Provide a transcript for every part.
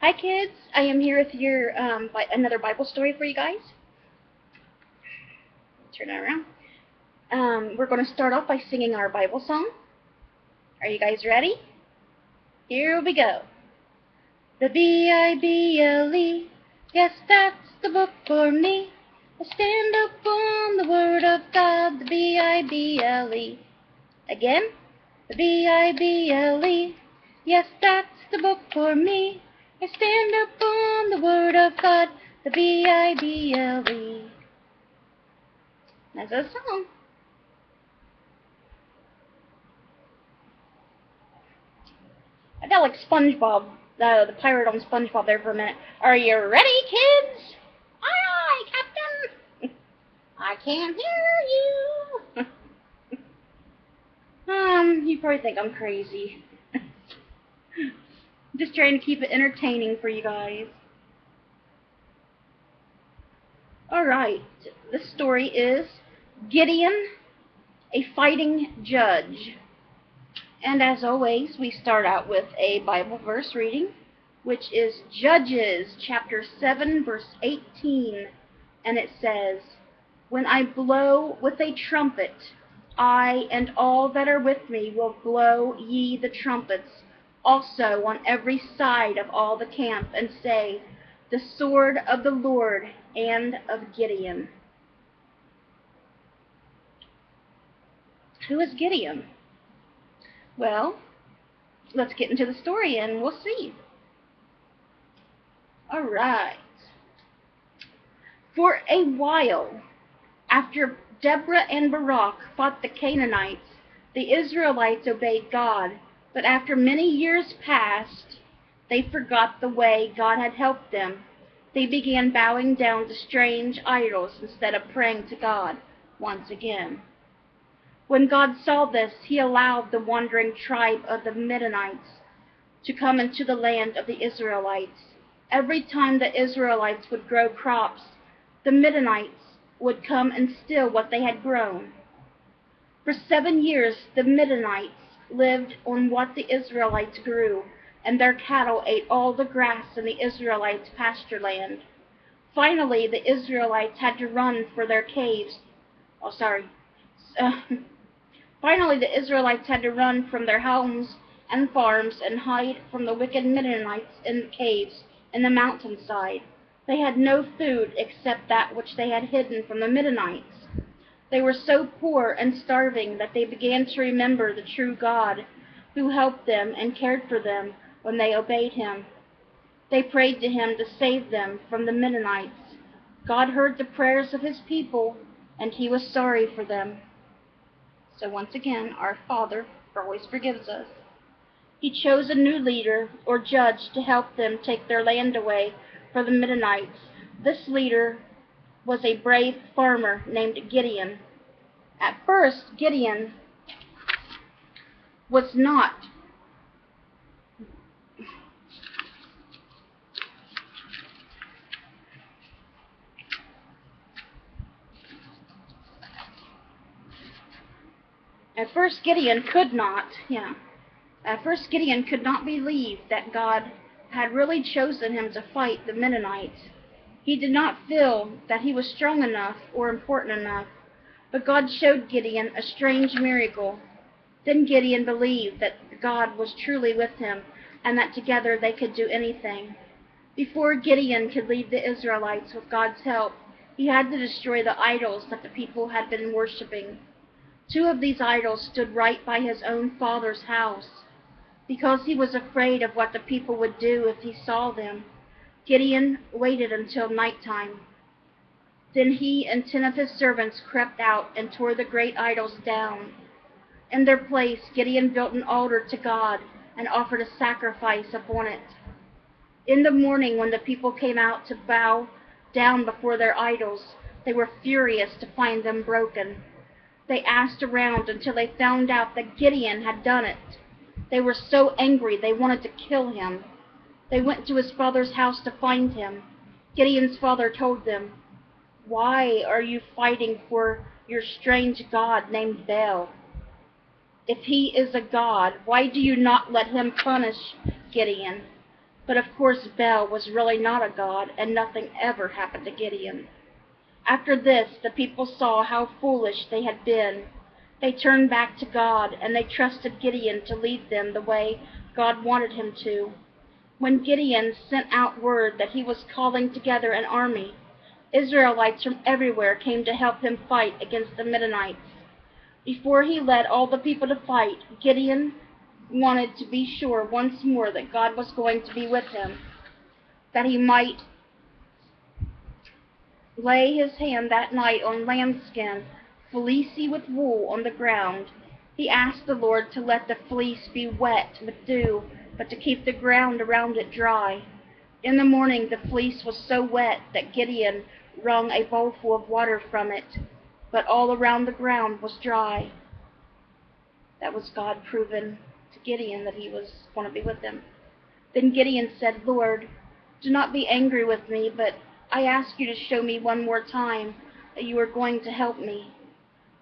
Hi kids, I am here with your another Bible story for you guys. Turn it around. We're going to start off by singing our Bible song. Are you guys ready? Here we go. The Bible, yes, that's the book for me. I stand up on the Word of God, the Bible. Again, the Bible, yes, that's the book for me. I stand up on the Word of God, the Bible. That's a song. I got like SpongeBob, the pirate on SpongeBob there for a minute. Are you ready, kids? Aye, aye, Captain. I can't hear you. You probably think I'm crazy. Just trying to keep it entertaining for you guys. Alright, this story is Gideon, a fighting judge. And as always, we start out with a Bible verse reading, which is Judges chapter 7, verse 18. And it says, "When I blow with a trumpet, I and all that are with me will blow ye the trumpets also on every side of all the camp, and say, the sword of the Lord and of Gideon." Who is Gideon? Well, let's get into the story and we'll see. Alright. For a while, after Deborah and Barak fought the Canaanites, the Israelites obeyed God, but after many years passed, they forgot the way God had helped them. They began bowing down to strange idols instead of praying to God once again. When God saw this, he allowed the wandering tribe of the Midianites to come into the land of the Israelites. Every time the Israelites would grow crops, the Midianites would come and steal what they had grown. For 7 years, the Midianites lived on what the Israelites grew, and their cattle ate all the grass in the Israelites' pasture land. Finally, the Israelites had to run for their caves. Finally, the Israelites had to run from their homes and farms and hide from the wicked Midianites in caves in the mountainside. They had no food except that which they had hidden from the Midianites. They were so poor and starving that they began to remember the true God who helped them and cared for them when they obeyed him. They prayed to him to save them from the Midianites. God heard the prayers of his people, and he was sorry for them. So once again, our Father always forgives us. He chose a new leader or judge to help them take their land away from the Midianites. This leader was a brave farmer named Gideon. At first, Gideon was not At first Gideon could not believe that God had really chosen him to fight the Midianites. He did not feel that he was strong enough or important enough, but God showed Gideon a strange miracle. Then Gideon believed that God was truly with him and that together they could do anything. Before Gideon could lead the Israelites with God's help, he had to destroy the idols that the people had been worshiping. 2 of these idols stood right by his own father's house. Because he was afraid of what the people would do if he saw them, Gideon waited until nighttime. Then he and 10 of his servants crept out and tore the great idols down. In their place, Gideon built an altar to God and offered a sacrifice upon it. In the morning, when the people came out to bow down before their idols, they were furious to find them broken. They asked around until they found out that Gideon had done it. They were so angry they wanted to kill him. They went to his father's house to find him. Gideon's father told them, "Why are you fighting for your strange god named Baal? If he is a god, why do you not let him punish Gideon? But of course Baal was really not a god, and nothing ever happened to Gideon. After this, the people saw how foolish they had been. They turned back to God, and they trusted Gideon to lead them the way God wanted him to. When Gideon sent out word that he was calling together an army, Israelites from everywhere came to help him fight against the Midianites. Before he led all the people to fight, Gideon wanted to be sure once more that God was going to be with him, that he might lay his hand that night on lambskin, fleecy with wool, on the ground. He asked the Lord to let the fleece be wet with dew, but to keep the ground around it dry. In the morning the fleece was so wet that Gideon wrung a bowlful of water from it, but all around the ground was dry. That was God proving to Gideon that he was going to be with him. Then Gideon said, "Lord, do not be angry with me, but I ask you to show me one more time that you are going to help me.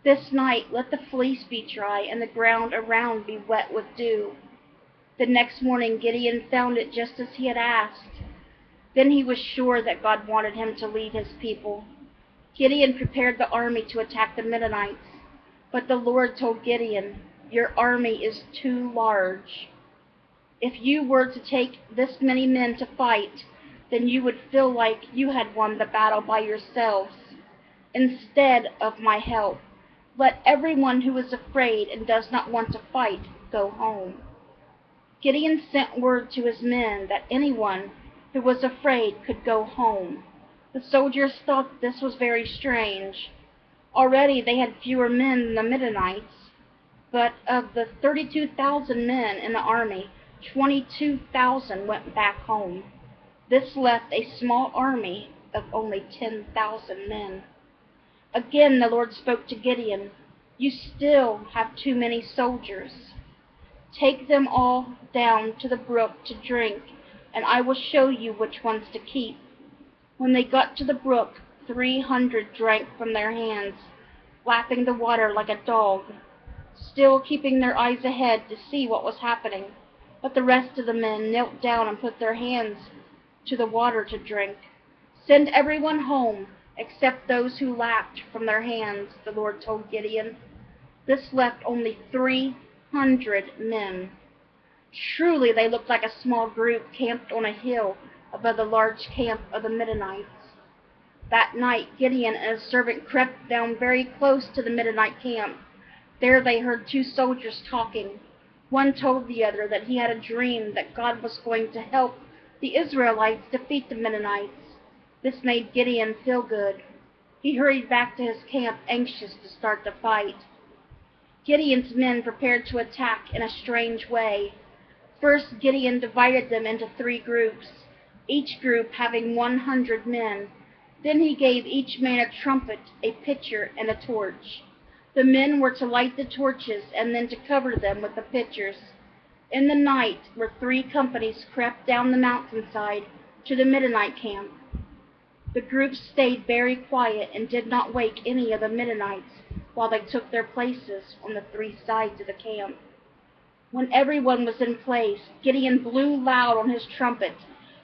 This night let the fleece be dry and the ground around be wet with dew." The next morning Gideon found it just as he had asked. Then he was sure that God wanted him to lead his people. Gideon prepared the army to attack the Midianites, but the Lord told Gideon, "Your army is too large. If you were to take this many men to fight, then you would feel like you had won the battle by yourselves. Instead of my help, let everyone who is afraid and does not want to fight go home." Gideon sent word to his men that anyone who was afraid could go home. The soldiers thought this was very strange. Already they had fewer men than the Midianites, but of the 32,000 men in the army, 22,000 went back home. This left a small army of only 10,000 men. Again the Lord spoke to Gideon, "You still have too many soldiers. Take them all down to the brook to drink, and I will show you which ones to keep." When they got to the brook, 300 drank from their hands, lapping the water like a dog, still keeping their eyes ahead to see what was happening. But the rest of the men knelt down and put their hands to the water to drink. "Send everyone home except those who lapped from their hands," the Lord told Gideon. This left only 300 men. Truly they looked like a small group camped on a hill above the large camp of the Midianites. That night Gideon and his servant crept down very close to the Midianite camp. There they heard two soldiers talking. One told the other that he had a dream that God was going to help the Israelites defeat the Midianites. This made Gideon feel good. He hurried back to his camp, anxious to start the fight. Gideon's men prepared to attack in a strange way. First, Gideon divided them into 3 groups, each group having 100 men. Then he gave each man a trumpet, a pitcher, and a torch. The men were to light the torches and then to cover them with the pitchers. In the night, 3 companies crept down the mountainside to the Midianite camp. The groups stayed very quiet and did not wake any of the Midianites while they took their places on the 3 sides of the camp. When everyone was in place, Gideon blew loud on his trumpet.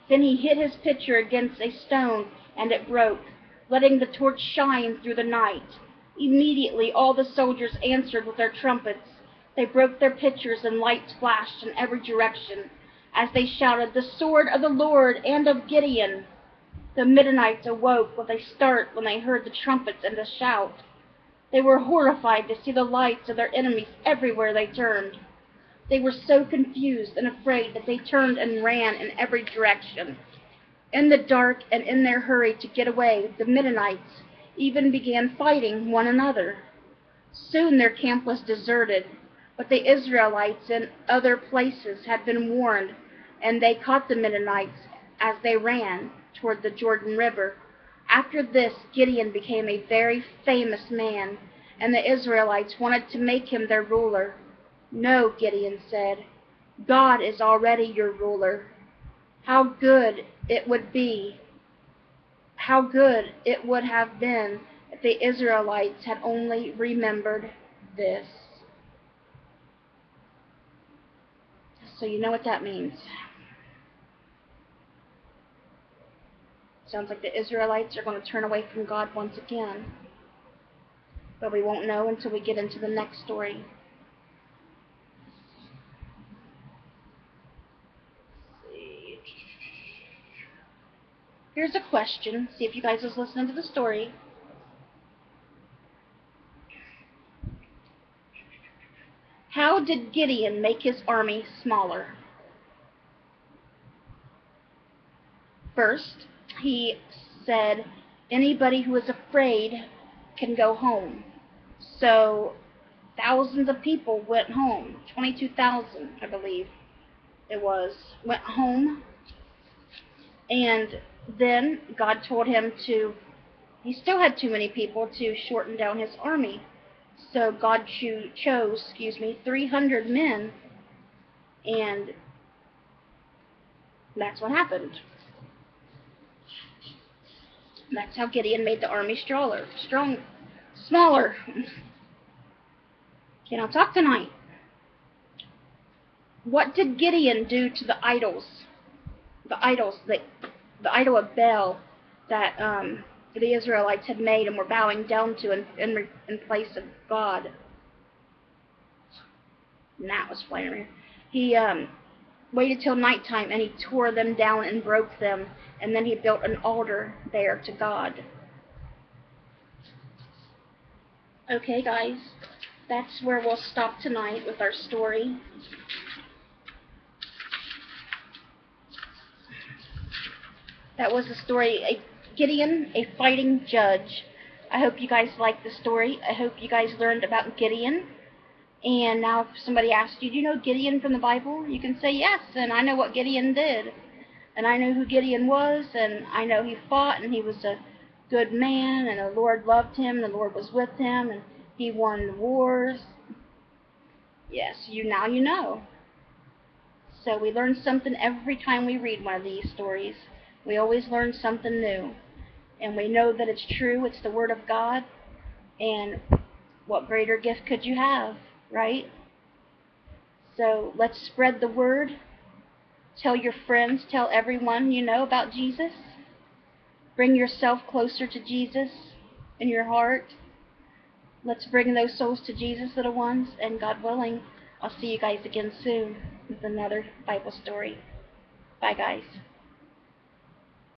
Then he hit his pitcher against a stone, and it broke, letting the torch shine through the night. Immediately all the soldiers answered with their trumpets. They broke their pitchers, and lights flashed in every direction as they shouted, "The sword of the Lord and of Gideon!" The Midianites awoke with a start when they heard the trumpets and the shout. They were horrified to see the lights of their enemies everywhere they turned. They were so confused and afraid that they turned and ran in every direction. In the dark and in their hurry to get away, the Midianites even began fighting one another. Soon their camp was deserted, but the Israelites in other places had been warned, and they caught the Midianites as they ran toward the Jordan River. After this, Gideon became a very famous man, and the Israelites wanted to make him their ruler. "No," Gideon said, "God is already your ruler. How good it would have been if the Israelites had only remembered this." So you know what that means. Sounds like the Israelites are going to turn away from God once again. But we won't know until we get into the next story. Here's a question. See if you guys was listening to the story. How did Gideon make his army smaller? First, he said, anybody who is afraid can go home. So thousands of people went home. 22,000, I believe it was, went home. And then God told him he still had too many people to shorten down his army. So God chose 300 men, and that's what happened. That's how Gideon made the army smaller. Can I talk tonight? What did Gideon do to the idols? The idol of Baal that the Israelites had made and were bowing down to in place of God. And that was flying around. He waited till nighttime and he tore them down and broke them, and then he built an altar there to God. Okay, guys, that's where we'll stop tonight with our story. That was the story, Gideon, a fighting judge. I hope you guys liked the story. I hope you guys learned about Gideon. And now if somebody asks you, do you know Gideon from the Bible? You can say yes, and I know what Gideon did. And I know who Gideon was, and I know he fought, and he was a good man, and the Lord loved him, and the Lord was with him, and he won the wars. Yes, now you know. So we learn something every time we read one of these stories. We always learn something new. And we know that it's true, it's the Word of God, and what greater gift could you have, right? So let's spread the word. Tell your friends, tell everyone you know about Jesus. Bring yourself closer to Jesus in your heart. Let's bring those souls to Jesus, little ones, and God willing, I'll see you guys again soon with another Bible story. Bye, guys.